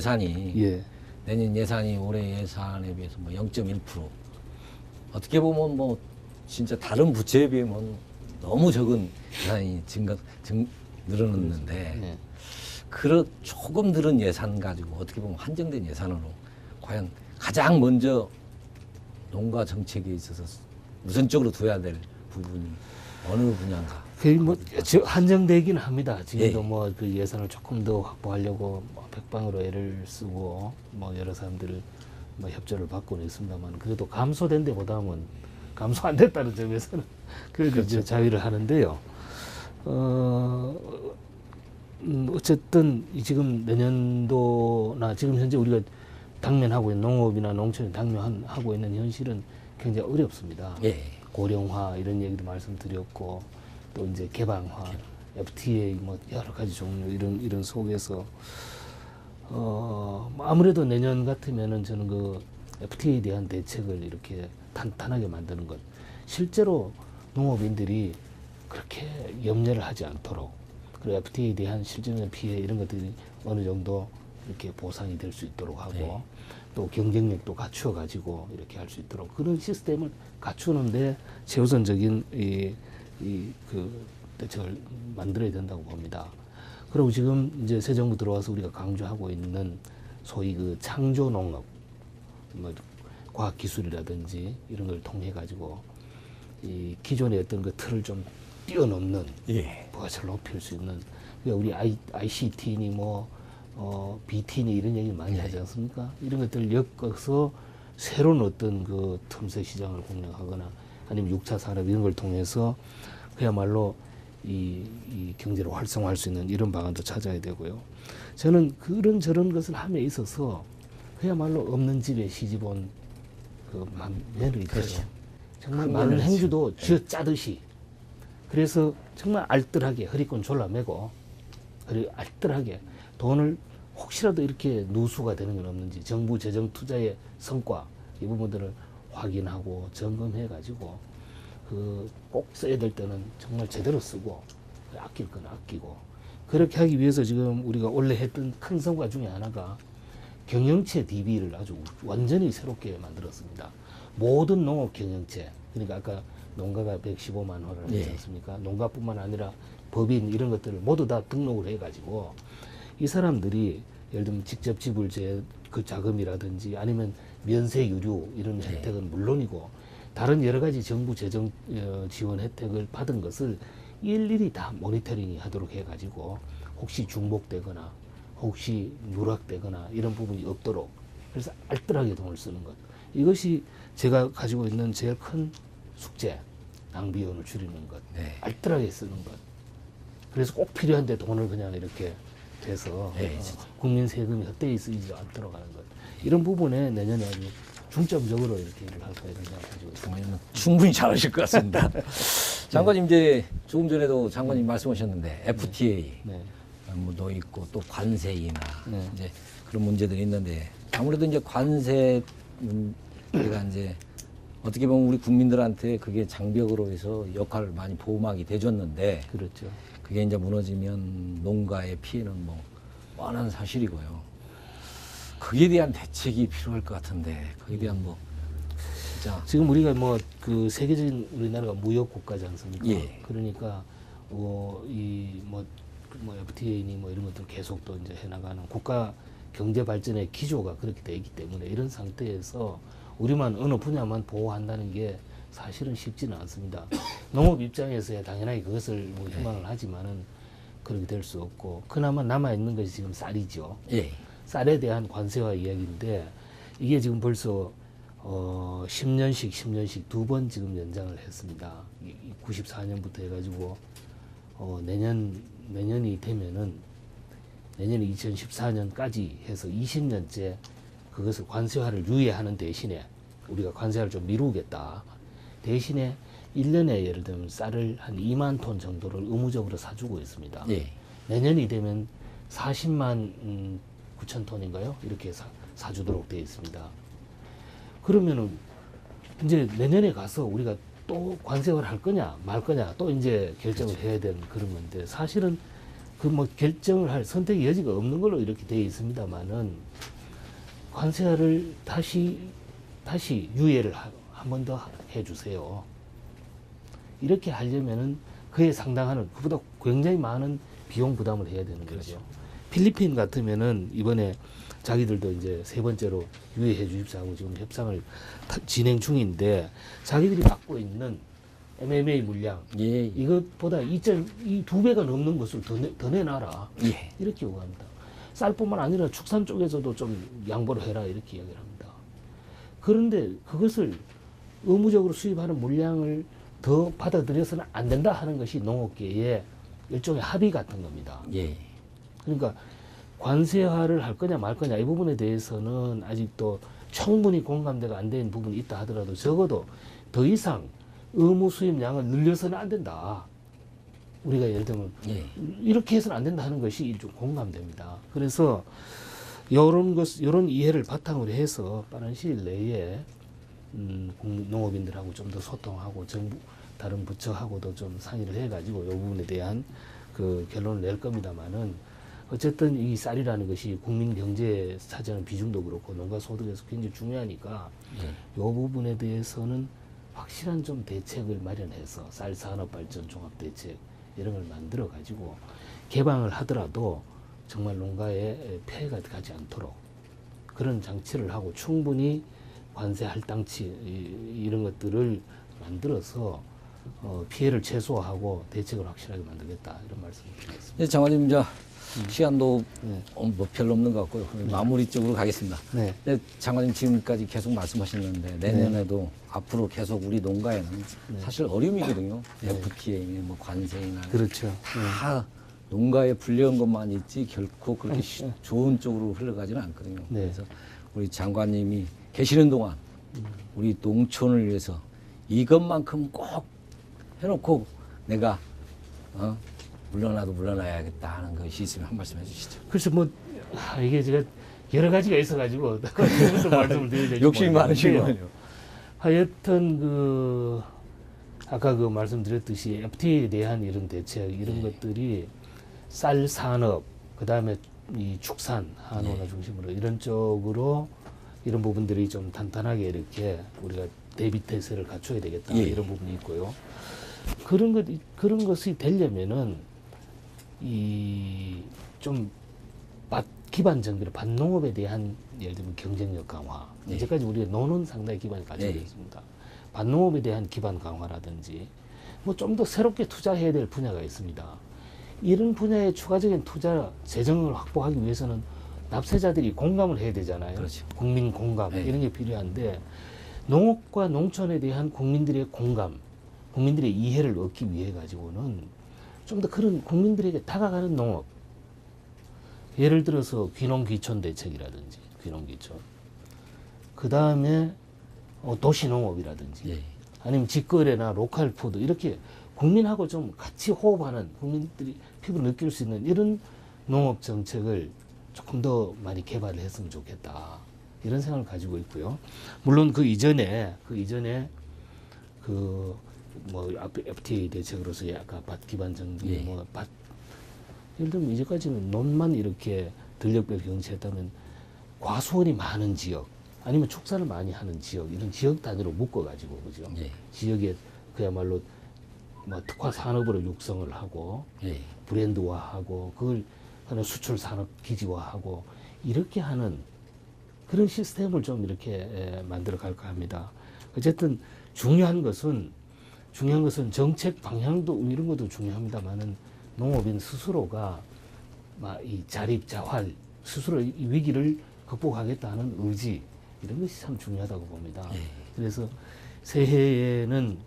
예산이 예. 내년 예산이 올해 예산에 비해서 뭐 0.1% 어떻게 보면 뭐 진짜 다른 부처에 비하면 너무 적은 예산이 늘어났는데 예. 그런 조금 늘은 예산 가지고 어떻게 보면 한정된 예산으로 과연 가장 먼저 농가 정책에 있어서 우선적으로 둬야 될 부분이 어느 분야인가? 그게 뭐 한정되긴 합니다. 지금도 예. 뭐 그 예산을 조금 더 확보하려고 뭐 백방으로 애를 쓰고 뭐 여러 사람들 뭐 협조를 받고는 있습니다만 그래도 감소된 데보다는 감소 안 됐다는 점에서는 그래도 그렇죠. 이제 자위를 하는데요. 어쨌든 지금 내년도나 지금 현재 우리가 당면하고 있는 농업이나 농촌이 당면하고 있는 현실은 굉장히 어렵습니다. 예. 고령화 이런 얘기도 말씀드렸고 또 이제 개방화, FTA 뭐 여러 가지 종류 이런 속에서 아무래도 내년 같으면은 저는 그 FTA에 대한 대책을 이렇게 탄탄하게 만드는 것 실제로 농업인들이 그렇게 염려를 하지 않도록 그리고 FTA에 대한 실질적인 피해 이런 것들이 어느 정도 이렇게 보상이 될 수 있도록 하고 네. 또 경쟁력도 갖추어 가지고 이렇게 할 수 있도록 그런 시스템을 갖추는데 최우선적인 그 대책을 만들어야 된다고 봅니다. 그리고 지금 이제 새 정부 들어와서 우리가 강조하고 있는 소위 그 창조 농업, 뭐 과학 기술이라든지 이런 걸 통해 가지고 이 기존의 어떤 그 틀을 좀 뛰어넘는 예. 부가치를 높일 수 있는 그러니까 우리 ICT니 뭐 BT니 이런 얘기 많이 하지 않습니까? 이런 것들을 엮어서 새로운 어떤 그 틈새 시장을 공략하거나 아니면 6차 산업 이런 걸 통해서 그야말로 이 경제를 활성화할 수 있는 이런 방안도 찾아야 되고요. 저는 그런 저런 것을 함에 있어서 그야말로 없는 집에 시집온 그 매너리 있죠. 그렇죠. 정말 큰 많은 매너리죠. 행주도 쥐어 짜듯이 그래서 정말 알뜰하게 허리끈 졸라매고 알뜰하게 돈을 혹시라도 이렇게 누수가 되는 건 없는지 정부 재정 투자의 성과 이 부분들을 확인하고 점검해 가지고 그 꼭 써야 될 때는 정말 제대로 쓰고 아낄 건 아끼고 그렇게 하기 위해서 지금 우리가 원래 했던 큰 성과 중에 하나가 경영체 DB를 아주 완전히 새롭게 만들었습니다. 모든 농업 경영체 그러니까 아까 농가가 115만 호를 하지 예. 않습니까? 농가뿐만 아니라 법인 이런 것들을 모두 다 등록을 해가지고 이 사람들이 예를 들면 직접 지불제 그 자금이라든지 아니면 면세 유류 이런 혜택은 물론이고 다른 여러 가지 정부 재정 지원 혜택을 받은 것을 일일이 다 모니터링 하도록 해가지고 혹시 중복되거나 혹시 누락되거나 이런 부분이 없도록 그래서 알뜰하게 돈을 쓰는 것 이것이 제가 가지고 있는 제일 큰 숙제 낭비원을 줄이는 것 네. 알뜰하게 쓰는 것 그래서 꼭 필요한데 돈을 그냥 이렇게 돼서 네, 국민 세금이 헛되이 쓰이지 않도록 하는 것 이런 부분에 내년에 아주 중점적으로 이렇게 일을 할 거라는 생각을 가지고 있습니다. 정말 충분히 잘하실 것 같습니다. 장관님 이제 조금 전에도 장관님 말씀하셨는데 FTA 네. 뭐도 있고 또 관세이나 네. 이제 그런 문제들이 있는데 아무래도 이제 관세 문제가 이제 어떻게 보면 우리 국민들한테 그게 장벽으로 해서 역할을 많이 보호막이 돼줬는데 그렇죠. 그게 이제 무너지면 농가의 피해는 뭐 뻔한 사실이고요. 거기에 대한 대책이 필요할 것 같은데 거기에 대한 뭐 진짜 지금 우리가 뭐 그 세계적인 우리나라가 무역 국가지 않습니까? 예. 그러니까 이뭐 FTA니 뭐 이런 것들 계속 또 이제 해나가는 국가 경제 발전의 기조가 그렇게 돼 있기 때문에 이런 상태에서 우리만 어느 분야만 보호한다는 게 사실은 쉽지는 않습니다. 농업 입장에서야 당연하게 그것을 뭐 희망을 하지만은 그렇게 될 수 없고 그나마 남아 있는 것이 지금 쌀이죠. 예. 쌀에 대한 관세와 이야기인데 이게 지금 벌써 10년씩 두 번 지금 연장을 했습니다. 94년부터 해가지고 내년이 되면은 내년이 2014년까지 해서 20년째 그것을 관세화를 유예하는 대신에 우리가 관세화를 좀 미루겠다. 대신에 1년에 예를 들면 쌀을 한 2만 톤 정도를 의무적으로 사주고 있습니다. 예. 내년이 되면 40만 9천 톤인가요? 이렇게 사주도록 되어 있습니다. 그러면은 이제 내년에 가서 우리가 또 관세를 할 거냐 말 거냐 또 이제 결정을 해야 되는 그런 건데 사실은 그 뭐 결정을 할 선택의 여지가 없는 걸로 이렇게 되어 있습니다만은 관세화를 다시 유예를 한 번 더 해주세요. 이렇게 하려면은 그에 상당한 그보다 굉장히 많은 비용 부담을 해야 되는 거죠. 필리핀 같으면은 이번에 자기들도 이제 세 번째로 유예해 주십사 하고 지금 협상을 진행 중인데 자기들이 갖고 있는 MMA 물량 예. 이것보다 2.2배가 넘는 것을 더 내놔라. 예. 이렇게 요구합니다. 쌀뿐만 아니라 축산 쪽에서도 좀 양보를 해라 이렇게 이야기를 합니다. 그런데 그것을 의무적으로 수입하는 물량을 더 받아들여서는 안 된다 하는 것이 농업계의 일종의 합의 같은 겁니다. 예. 그러니까 관세화를 할 거냐 말 거냐 이 부분에 대해서는 아직도 충분히 공감대가 안 된 부분이 있다 하더라도 적어도 더 이상 의무 수입량을 늘려서는 안 된다. 우리가 예를 들면 예. 이렇게 해서는 안 된다 하는 것이 일종 공감됩니다. 그래서 이런 이해를 바탕으로 해서 빠른 시일 내에 농업인들하고 좀 더 소통하고 정부 다른 부처하고도 좀 상의를 해가지고 이 부분에 대한 그 결론을 낼 겁니다만은 어쨌든 이 쌀이라는 것이 국민 경제에 차지하는 비중도 그렇고 농가 소득에서 굉장히 중요하니까 이 부분에 대해서는 확실한 좀 대책을 마련해서 쌀 산업 발전 종합 대책 이런 걸 만들어 가지고 개방을 하더라도 정말 농가에 폐해가 가지 않도록 그런 장치를 하고 충분히 관세 할당치 이런 것들을 만들어서 피해를 최소화하고 대책을 확실하게 만들겠다 이런 말씀을 드리겠습니다. 네, 장관님 이제 시간도 네. 뭐 별로 없는 것 같고요. 마무리 쪽으로 가겠습니다. 네. 네, 장관님 지금까지 계속 말씀하셨는데 내년에도 앞으로 계속 우리 농가에는 사실 어려움이거든요. FTA, 뭐 관세나 그렇죠. 다 농가에 불리한 것만 있지 결코 그렇게 좋은 쪽으로 흘러가지는 않거든요. 네. 그래서 우리 장관님이 계시는 동안 우리 농촌을 위해서 이것만큼 꼭 해놓고 내가 물러나도 물러나야겠다 하는 것이 있으면 한 말씀 해주시죠. 그래서 뭐 이게 제가 여러 가지가 있어가지고 무슨 말씀을 드려야 될지 욕심이 모르겠는데요. 많으시군요. 하여튼 그 아까 그 말씀드렸듯이 FTA에 대한 이런 대책 이런 것들이 쌀 산업 그다음에 이 축산 한원화 중심으로 이런 쪽으로 이런 부분들이 좀 탄탄하게 이렇게 우리가 대비 태세를 갖춰야 되겠다 이런 부분이 있고요. 그런 것이 되려면은 이 좀 기반 정비로 밭농업에 대한 예를 들면 경쟁력 강화. 이제까지 우리가 노는 상당히 기반이 갖춰져 있습니다. 밭농업에 대한 기반 강화라든지 뭐 좀 더 새롭게 투자해야 될 분야가 있습니다. 이런 분야에 추가적인 투자 재정을 확보하기 위해서는 납세자들이 공감을 해야 되잖아요. 그렇죠. 국민 공감 이런 게 필요한데 농업과 농촌에 대한 국민들의 공감, 국민들의 이해를 얻기 위해 가지고는 좀 더 그런 국민들에게 다가가는 농업. 예를 들어서 귀농귀촌 대책이라든지 귀농귀촌. 그 다음에 도시농업이라든지 아니면 직거래나 로컬 푸드 이렇게 국민하고 좀 같이 호흡하는 국민들이 피부를 느낄 수 있는 이런 농업 정책을 조금 더 많이 개발을 했으면 좋겠다. 이런 생각을 가지고 있고요. 물론 그 이전에 뭐 FTA 대책으로서 아까 밭 기반 정비 예를 들면 이제까지는 논만 이렇게 들녘별 경치했다면 과수원이 많은 지역 아니면 축사를 많이 하는 지역 이런 지역 단위로 묶어가지고 그죠? 지역에 그야말로 뭐 특화 산업으로 육성을 하고 브랜드화하고 그걸 하는 수출 산업 기지화하고 이렇게 하는 그런 시스템을 좀 이렇게 만들어 갈까 합니다. 어쨌든 중요한 것은 정책 방향도 이런 것도 중요합니다만은 농업인 스스로가 이 자립자활 스스로 이 위기를 극복하겠다는 의지 이런 것이 참 중요하다고 봅니다. 그래서 새해에는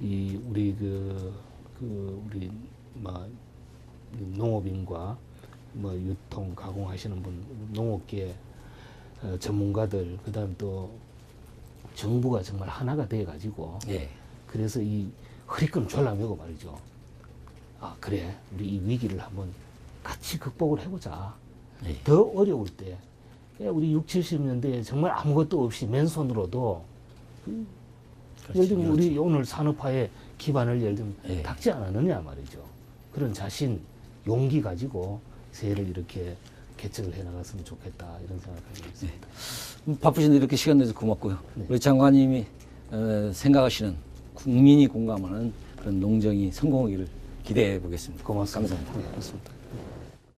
이 우리 우리 농업인과 유통 가공하시는 분 농업계 전문가들 그다음 또 정부가 정말 하나가 돼 가지고 그래서 이 허리끈 졸라매고 말이죠. 그래 우리 이 위기를 한번 같이 극복을 해보자. 더 어려울 때 우리 60, 70년대에 정말 아무것도 없이 맨손으로도 예를 들면 우리 오늘 산업화의 기반을 예를 들면 닦지 않았느냐 말이죠. 그런 자신 용기 가지고 새해를 이렇게 개척을 해 나갔으면 좋겠다 이런 생각을 가지고 있습니다. 바쁘신데 이렇게 시간 내서 고맙고요. 네. 우리 장관님이 생각하시는 국민이 공감하는 그런 농정이 성공하기를 기대해 보겠습니다. 고맙습니다. 감사합니다. 네, 고맙습니다.